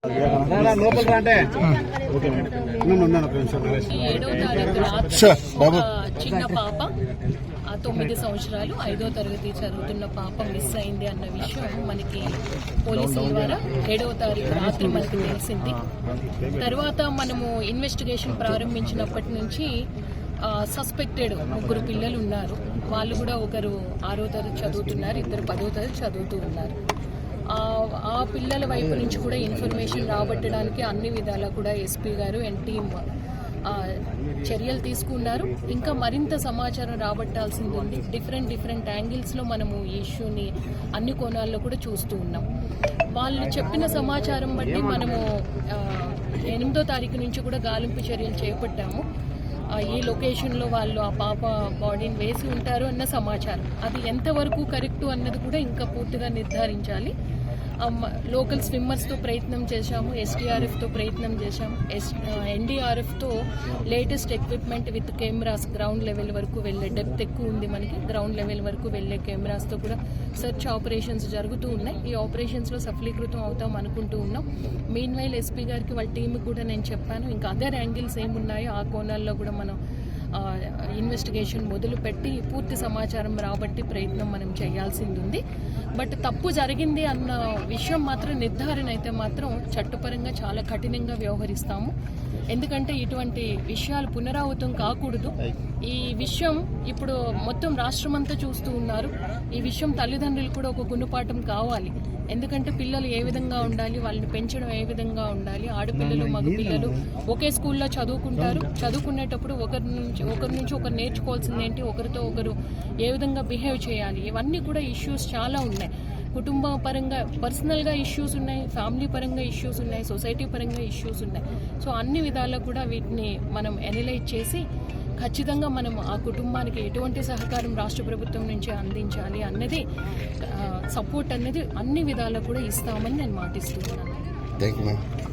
7వ తారీఖు రాత్రి చిన్న పాప 9 సంవత్సరాలు 5వ తరగతి చదువుతున్న పాప మిస్ అయింది అన్న విషయం మనకి పోలీసుల ద్వారా 7వ తారీఖు రాత్రి మనకి తెలిసింది. తర్వాత మనము ఇన్వెస్టిగేషన్ ప్రారంభించినప్పటి నుంచి సస్పెక్టెడ్ 3 పిల్లలు ఉన్నారు. వాళ్ళు కూడా ఒకరు 6వ తరగతి చదువుతున్నారు, ఇద్దరు 10వ తరగతి చదువుతూ ఉన్నారు. ఆ పిల్లల వైపు నుంచి కూడా ఇన్ఫర్మేషన్ రాబట్టడానికి అన్ని విధాలా కూడా ఎస్పీ గారు అండ్ టీమ్ చర్యలు తీసుకున్నారు. ఇంకా మరింత సమాచారం రాబట్టాల్సింది ఉంది. డిఫరెంట్ యాంగిల్స్లో మనము ఈ ఇష్యూని అన్ని కోణాల్లో కూడా చూస్తూ ఉన్నాం. వాళ్ళు చెప్పిన సమాచారం బట్టి మనము 8వ తారీఖు నుంచి కూడా గాలింపు చర్యలు చేపట్టాము. ఈ లొకేషన్లో వాళ్ళు ఆ పాప బాడీని వేసి ఉంటారు అన్న సమాచారం. అది ఎంతవరకు కరెక్టు అన్నది కూడా ఇంకా పూర్తిగా నిర్ధారించాలి. లోకల్ స్విమ్మర్స్తో ప్రయత్నం చేశాము, ఎస్డీఆర్ఎఫ్తో ప్రయత్నం చేశాము, ఎన్డీఆర్ఎఫ్తో latest equipment with cameras ground level వరకు వెళ్ళే డెప్త్ ఎక్కువ ఉంది మనకి. గ్రౌండ్ లెవెల్ వరకు వెళ్ళే కెమెరాస్తో కూడా సెర్చ్ ఆపరేషన్స్ జరుగుతూ ఉన్నాయి. ఈ ఆపరేషన్స్లో సఫలీకృతం అవుతాం అనుకుంటూ ఉన్నాం. మీన్ వైల్ ఎస్పీ గారికి వాళ్ళ టీమ్ కూడా నేను చెప్పాను, ఇంకా అదర్ యాంగిల్స్ ఏమున్నాయో ఆ కోణాల్లో కూడా మనం ఇన్వెస్టిగేషన్ మొదలుపెట్టి పూర్తి సమాచారం రాబట్టి ప్రయత్నం మనం చేయాల్సింది ఉంది. బట్ తప్పు జరిగింది అన్న విషయం మాత్రం నిర్ధారణ అయితే మాత్రం చట్టపరంగా చాలా కఠినంగా వ్యవహరిస్తాము. ఎందుకంటే ఇటువంటి విషయాలు పునరావృతం కాకూడదు. ఈ విషయం ఇప్పుడు మొత్తం రాష్ట్రమంతా చూస్తూ ఉన్నారు. ఈ విషయం తల్లిదండ్రులు కూడా ఒక గుణపాఠం కావాలి. ఎందుకంటే పిల్లలు ఏ విధంగా ఉండాలి, వాళ్ళని పెంచడం ఏ విధంగా ఉండాలి. ఆడపిల్లలు మగపిల్లలు ఒకే స్కూల్లో చదువుకుంటారు. చదువుకునేటప్పుడు ఒకరి నుంచి ఒకరు నేర్చుకోవాల్సింది ఏంటి, ఒకరితో ఒకరు ఏ విధంగా బిహేవ్ చేయాలి, ఇవన్నీ కూడా ఇష్యూస్ చాలా ఉన్నాయి. కుటుంబ పరంగా పర్సనల్గా ఇష్యూస్ ఉన్నాయి, ఫ్యామిలీ పరంగా ఇష్యూస్ ఉన్నాయి, సొసైటీ పరంగా ఇష్యూస్ ఉన్నాయి. సో అన్ని విధాలా కూడా వీటిని మనం అనలైజ్ చేసి ఖచ్చితంగా మనం ఆ కుటుంబానికి ఎటువంటి సహకారం రాష్ట్ర ప్రభుత్వం నుంచి అందించాలి అన్నది సపోర్ట్ అనేది అన్ని విధాలా కూడా ఇస్తామని నేను మాటిస్తున్నాను.